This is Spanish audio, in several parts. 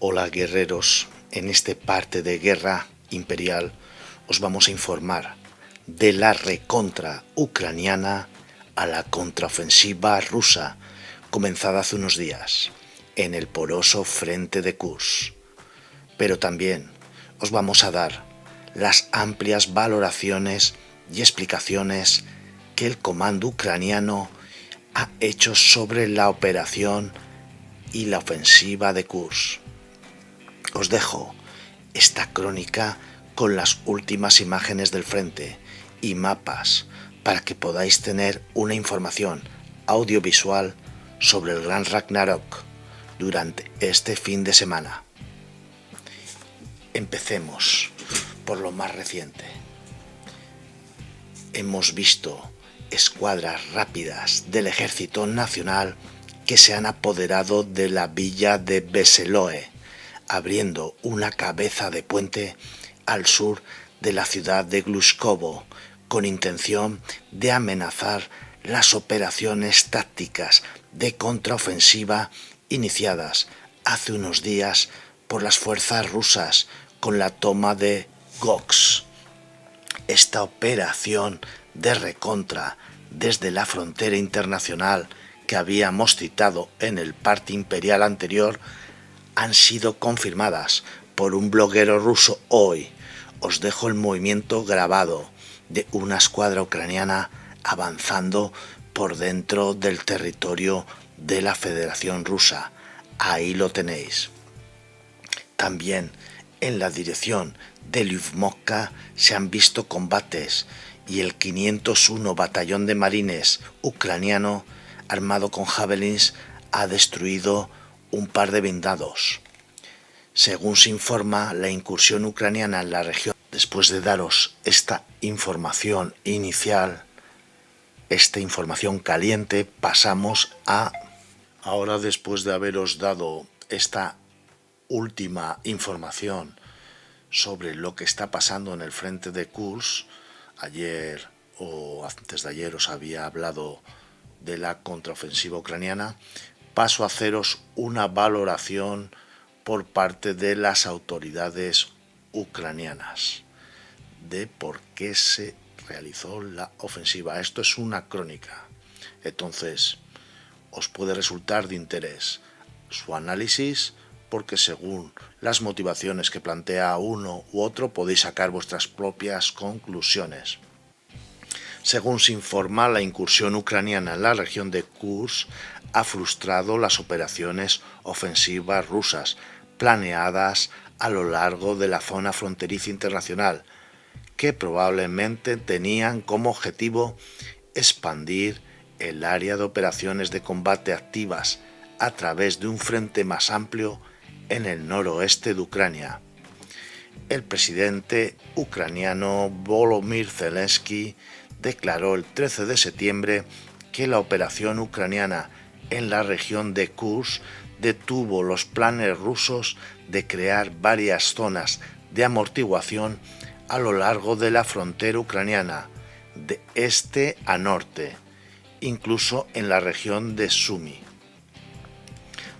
Hola guerreros, en este parte de guerra imperial os vamos a informar de la recontra ucraniana a la contraofensiva rusa comenzada hace unos días en el poroso frente de Kursk. Pero también os vamos a dar las amplias valoraciones y explicaciones que el comando ucraniano ha hecho sobre la operación y la ofensiva de Kursk. Os dejo esta crónica con las últimas imágenes del frente y mapas para que podáis tener una información audiovisual sobre el Gran Ragnarok durante este fin de semana. Empecemos por lo más reciente. Hemos visto escuadras rápidas del Ejército Nacional que se han apoderado de la villa de Veseloe, abriendo una cabeza de puente al sur de la ciudad de Glushkovo, con intención de amenazar las operaciones tácticas de contraofensiva iniciadas hace unos días por las fuerzas rusas con la toma de Goks. Esta operación de recontra desde la frontera internacional que habíamos citado en el parte imperial anterior han sido confirmadas por un bloguero ruso hoy. Os dejo el movimiento grabado de una escuadra ucraniana avanzando por dentro del territorio de la Federación Rusa. Ahí lo tenéis. También en la dirección de Lyubimovka se han visto combates y el 501 Batallón de Marines ucraniano armado con javelins ha destruido un par de blindados. Según se informa, la incursión ucraniana en la región, después de daros esta información inicial, esta información caliente, pasamos a... Ahora, después de haberos dado esta última información sobre lo que está pasando en el frente de Kursk, ayer o antes de ayer os había hablado de la contraofensiva ucraniana, paso a haceros una valoración por parte de las autoridades ucranianas de por qué se realizó la ofensiva. Esto es una crónica, entonces os puede resultar de interés su análisis, porque según las motivaciones que plantea uno u otro podéis sacar vuestras propias conclusiones. Según se informa, la incursión ucraniana en la región de Kursk ha frustrado las operaciones ofensivas rusas planeadas a lo largo de la zona fronteriza internacional, que probablemente tenían como objetivo expandir el área de operaciones de combate activas a través de un frente más amplio en el noroeste de Ucrania. El presidente ucraniano Volodymyr Zelensky declaró el 13 de septiembre que la operación ucraniana en la región de Kursk detuvo los planes rusos de crear varias zonas de amortiguación a lo largo de la frontera ucraniana, de este a norte, incluso en la región de Sumy.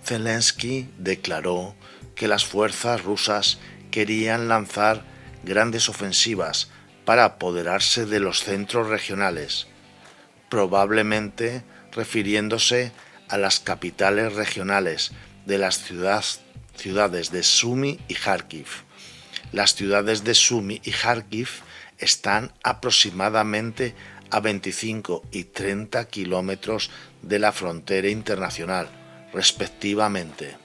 Zelensky declaró que las fuerzas rusas querían lanzar grandes ofensivas para apoderarse de los centros regionales, probablemente refiriéndose a las capitales regionales de las ciudades de Sumy y Kharkiv. Las ciudades de Sumy y Kharkiv están aproximadamente a 25 y 30 kilómetros de la frontera internacional, respectivamente,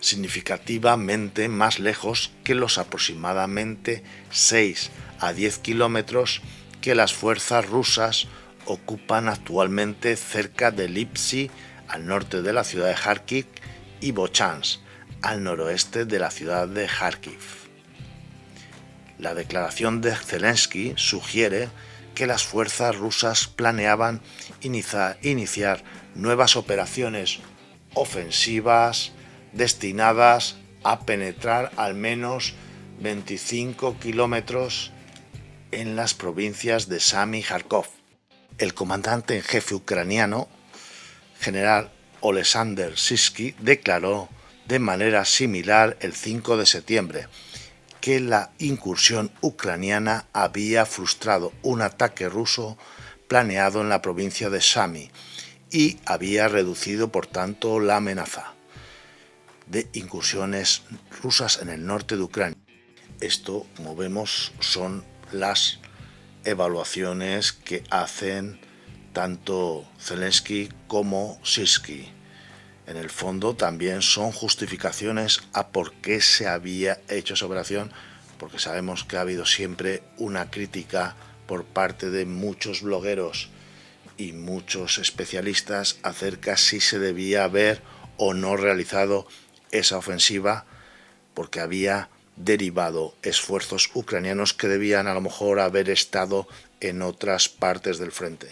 significativamente más lejos que los aproximadamente 6 a 10 kilómetros que las fuerzas rusas ocupan actualmente cerca de Lipsy, al norte de la ciudad de Kharkiv, y Bochansk, al noroeste de la ciudad de Kharkiv. La declaración de Zelensky sugiere que las fuerzas rusas planeaban iniciar nuevas operaciones ofensivas destinadas a penetrar al menos 25 kilómetros en las provincias de Samy y Kharkov. El comandante en jefe ucraniano, general Oleksandr Syrskyi, declaró de manera similar el 5 de septiembre, que la incursión ucraniana había frustrado un ataque ruso planeado en la provincia de Sami y había reducido, por tanto, la amenaza de incursiones rusas en el norte de Ucrania. Esto, como vemos, son las evaluaciones que hacen tanto Zelensky como Sirski. En el fondo también son justificaciones a por qué se había hecho esa operación, porque sabemos que ha habido siempre una crítica por parte de muchos blogueros y muchos especialistas acerca si se debía haber o no realizado esa ofensiva, porque había derivado esfuerzos ucranianos que debían a lo mejor haber estado en otras partes del frente.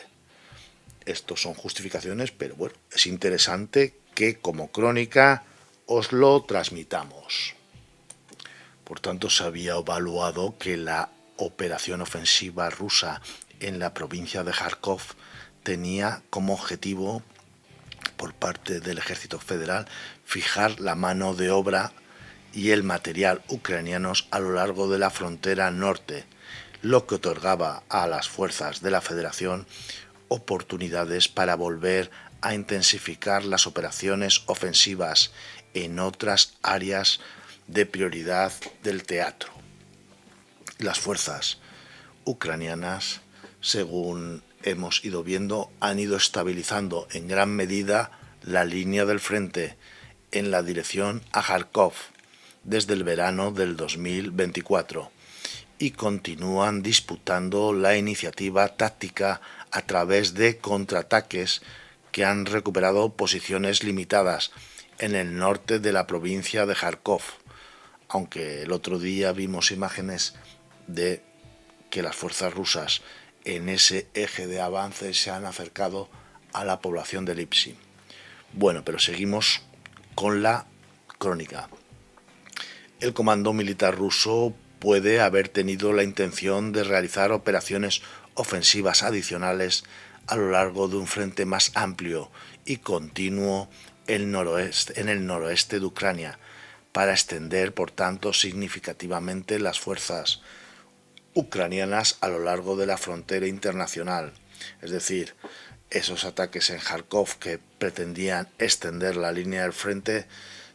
Estos son justificaciones, pero bueno, es interesante que como crónica os lo transmitamos. Por tanto, se había evaluado que la operación ofensiva rusa en la provincia de Kharkov tenía como objetivo, por parte del ejército federal, fijar la mano de obra y el material ucranianos a lo largo de la frontera norte, lo que otorgaba a las fuerzas de la Federación oportunidades para volver a intensificar las operaciones ofensivas en otras áreas de prioridad del teatro. Las fuerzas ucranianas, según hemos ido viendo, han ido estabilizando en gran medida la línea del frente en la dirección a Kharkov desde el verano del 2024 y continúan disputando la iniciativa táctica a través de contraataques que han recuperado posiciones limitadas en el norte de la provincia de Kharkov, aunque el otro día vimos imágenes de que las fuerzas rusas en ese eje de avance se han acercado a la población de Lipsy. Bueno, pero seguimos con la crónica. El comando militar ruso puede haber tenido la intención de realizar operaciones ofensivas adicionales a lo largo de un frente más amplio y continuo en el noroeste de Ucrania, para extender, por tanto, significativamente las fuerzas ucranianas a lo largo de la frontera internacional. Es decir, esos ataques en Kharkov que pretendían extender la línea del frente,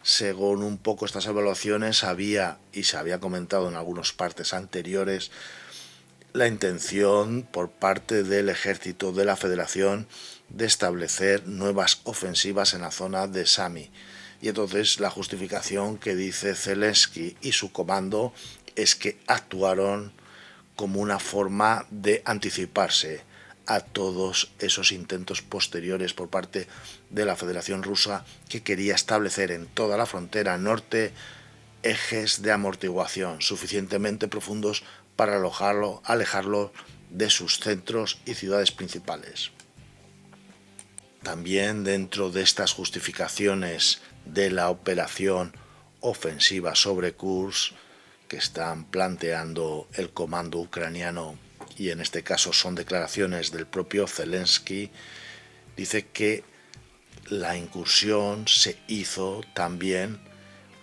según un poco estas evaluaciones, había, y se había comentado en algunas partes anteriores, la intención por parte del ejército de la Federación de establecer nuevas ofensivas en la zona de Sami. Y entonces la justificación que dice Zelensky y su comando es que actuaron como una forma de anticiparse a todos esos intentos posteriores por parte de la Federación Rusa, que quería establecer en toda la frontera norte ejes de amortiguación suficientemente profundos para alejarlo de sus centros y ciudades principales. También dentro de estas justificaciones de la operación ofensiva sobre Kursk que están planteando el comando ucraniano, y en este caso son declaraciones del propio Zelensky, dice que la incursión se hizo también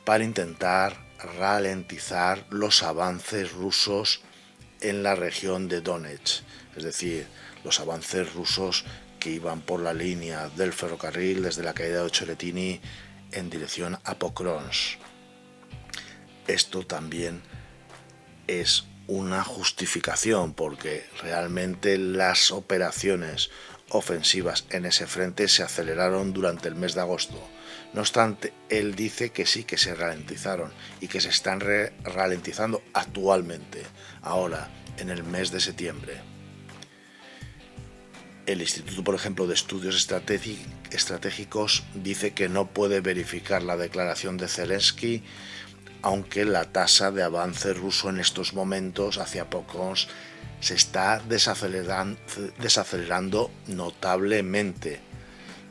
para intentar ralentizar los avances rusos en la región de Donetsk, es decir, los avances rusos que iban por la línea del ferrocarril desde la caída de Ocheretini en dirección a Pokrovsk. Esto también es una justificación, porque realmente las operaciones ofensivas en ese frente se aceleraron durante el mes de agosto. No obstante, él dice que sí, que se ralentizaron y que se están ralentizando actualmente, ahora, en el mes de septiembre. El Instituto, por ejemplo, de Estudios Estratégicos dice que no puede verificar la declaración de Zelensky, aunque la tasa de avance ruso en estos momentos hacia Pokrovsk se está desacelerando notablemente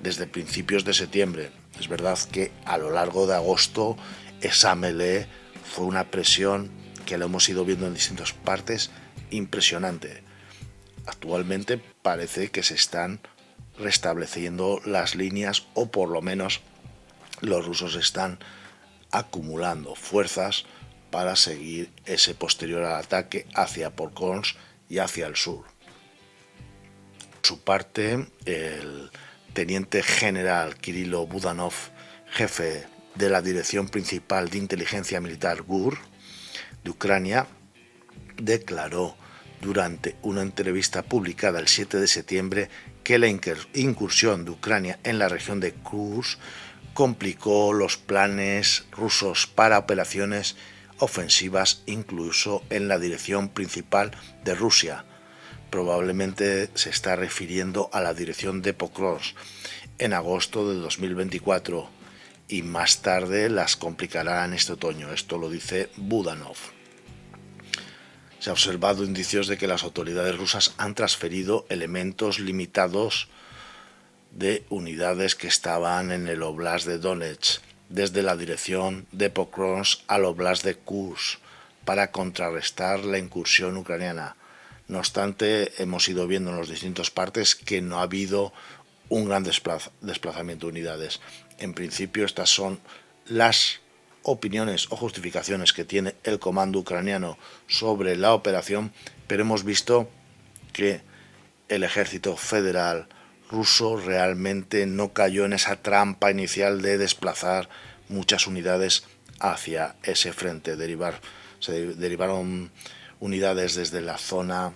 desde principios de septiembre. Es verdad que a lo largo de agosto esa melee fue una presión que lo hemos ido viendo en distintas partes impresionante. Actualmente parece que se están restableciendo las líneas, o por lo menos los rusos están acumulando fuerzas para seguir ese posterior ataque hacia Pokrovsk y hacia el sur. Por su parte, el teniente general Kirilo Budanov, jefe de la Dirección Principal de Inteligencia Militar GUR de Ucrania, declaró durante una entrevista publicada el 7 de septiembre que la incursión de Ucrania en la región de Kursk complicó los planes rusos para operaciones ofensivas incluso en la dirección principal de Rusia. Probablemente se está refiriendo a la dirección de Pokrovsk en agosto de 2024 y más tarde las complicará en este otoño. Esto lo dice Budanov. Se ha observado indicios de que las autoridades rusas han transferido elementos limitados de unidades que estaban en el Oblast de Donetsk desde la dirección de Pokrovsk al Oblast de Kursk para contrarrestar la incursión ucraniana. No obstante, hemos ido viendo en las distintas partes que no ha habido un gran desplazamiento de unidades. En principio, estas son las opiniones o justificaciones que tiene el comando ucraniano sobre la operación, pero hemos visto que el ejército federal ruso realmente no cayó en esa trampa inicial de desplazar muchas unidades hacia ese frente. Se derivaron unidades desde la zona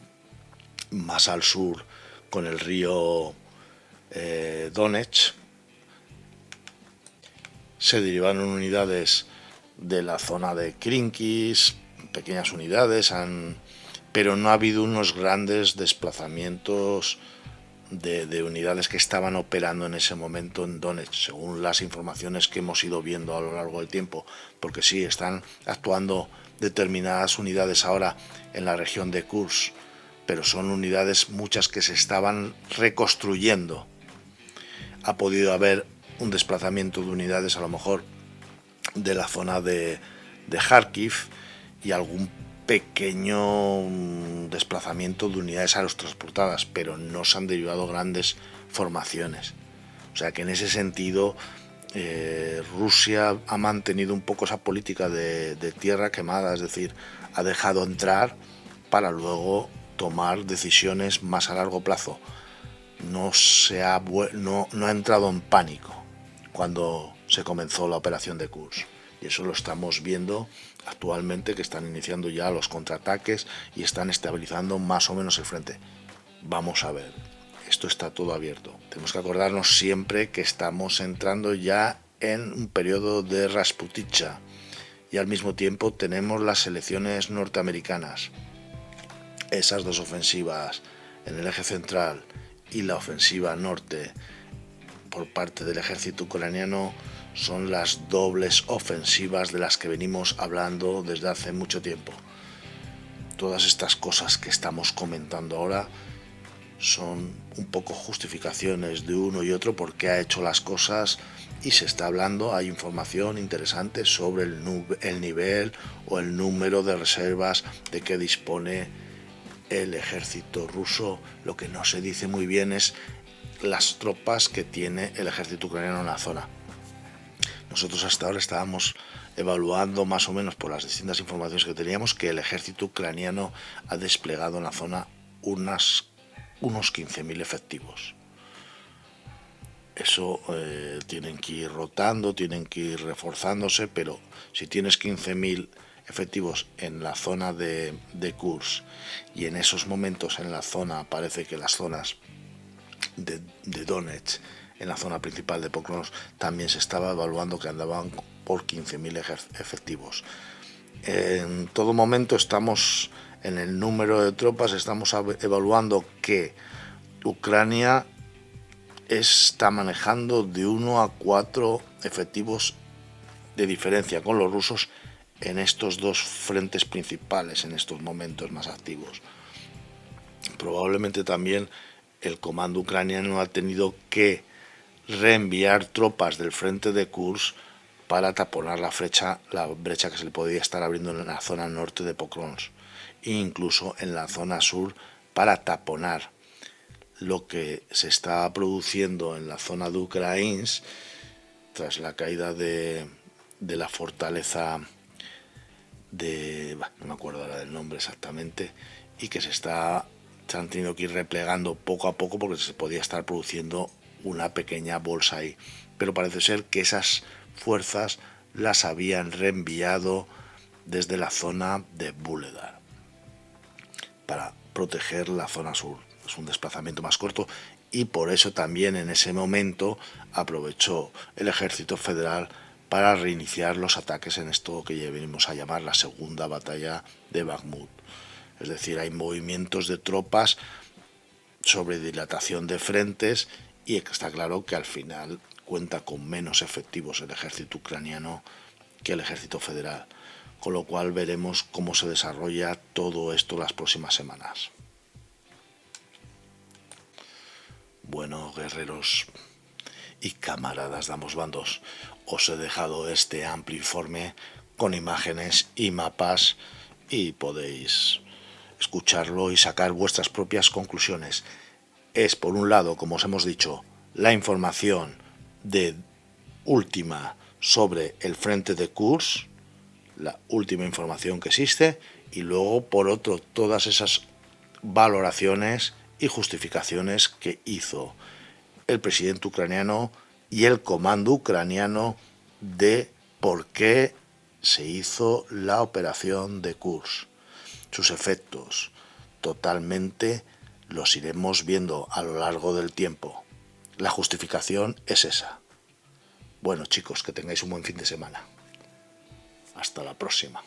más al sur con el río Donetsk. Se derivaron unidades de la zona de Krinkis, pequeñas unidades, pero no ha habido unos grandes desplazamientos de unidades que estaban operando en ese momento en Donetsk, según las informaciones que hemos ido viendo a lo largo del tiempo, porque sí, están actuando determinadas unidades ahora en la región de Kursk, pero son unidades muchas que se estaban reconstruyendo. Ha podido haber un desplazamiento de unidades a lo mejor de la zona de Kharkiv y algún pequeño desplazamiento de unidades aerotransportadas, pero no se han derivado grandes formaciones. O sea que en ese sentido Rusia ha mantenido un poco esa política de tierra quemada, es decir, ha dejado entrar para luego tomar decisiones más a largo plazo. No ha entrado en pánico cuando se comenzó la operación de Kursk. Y eso lo estamos viendo actualmente, que están iniciando ya los contraataques y están estabilizando más o menos el frente. Vamos a ver, esto está todo abierto. Tenemos que acordarnos siempre que estamos entrando ya en un periodo de Rasputitsa y al mismo tiempo tenemos las elecciones norteamericanas. Esas dos ofensivas en el eje central y la ofensiva norte por parte del ejército ucraniano son las dobles ofensivas de las que venimos hablando desde hace mucho tiempo. Todas estas cosas que estamos comentando ahora son un poco justificaciones de uno y otro porque ha hecho las cosas y se está hablando, hay información interesante sobre el nivel o el número de reservas de que dispone el ejército ruso. Lo que no se dice muy bien es las tropas que tiene el ejército ucraniano en la zona. Nosotros hasta ahora estábamos evaluando más o menos por las distintas informaciones que teníamos que el ejército ucraniano ha desplegado en la zona unos 15.000 efectivos. Eso tienen que ir rotando, tienen que ir reforzándose, pero si tienes 15.000 efectivos en la zona de Kursk y en esos momentos en la zona, parece que las zonas de Donetsk, en la zona principal de Pokrovsk, también se estaba evaluando que andaban por 15.000 efectivos. En todo momento estamos en el número de tropas, estamos evaluando que Ucrania está manejando de 1 a 4 efectivos de diferencia con los rusos en estos dos frentes principales, en estos momentos más activos. Probablemente también el comando ucraniano ha tenido que reenviar tropas del frente de Kursk para taponar la brecha que se le podía estar abriendo en la zona norte de Pokrovsk e incluso en la zona sur para taponar lo que se está produciendo en la zona de Ucrania tras la caída de de la fortaleza no me acuerdo ahora del nombre exactamente, y que se han tenido que ir replegando poco a poco porque se podía estar produciendo una pequeña bolsa ahí. Pero parece ser que esas fuerzas las habían reenviado desde la zona de Vuhledar para proteger la zona sur. Es un desplazamiento más corto y por eso también en ese momento aprovechó el ejército federal para reiniciar los ataques en esto que ya venimos a llamar la segunda batalla de Bakhmut. Es decir, hay movimientos de tropas sobre dilatación de frentes y está claro que al final cuenta con menos efectivos el ejército ucraniano que el ejército federal, con lo cual veremos cómo se desarrolla todo esto las próximas semanas. Bueno, guerreros y camaradas de ambos bandos, os he dejado este amplio informe con imágenes y mapas y podéis escucharlo y sacar vuestras propias conclusiones. Es, por un lado, como os hemos dicho, la información de última sobre el frente de Kursk, la última información que existe, y luego, por otro, todas esas valoraciones y justificaciones que hizo el presidente ucraniano y el comando ucraniano de por qué se hizo la operación de Kursk. Sus efectos totalmente los iremos viendo a lo largo del tiempo. La justificación es esa. Bueno, chicos, que tengáis un buen fin de semana. Hasta la próxima.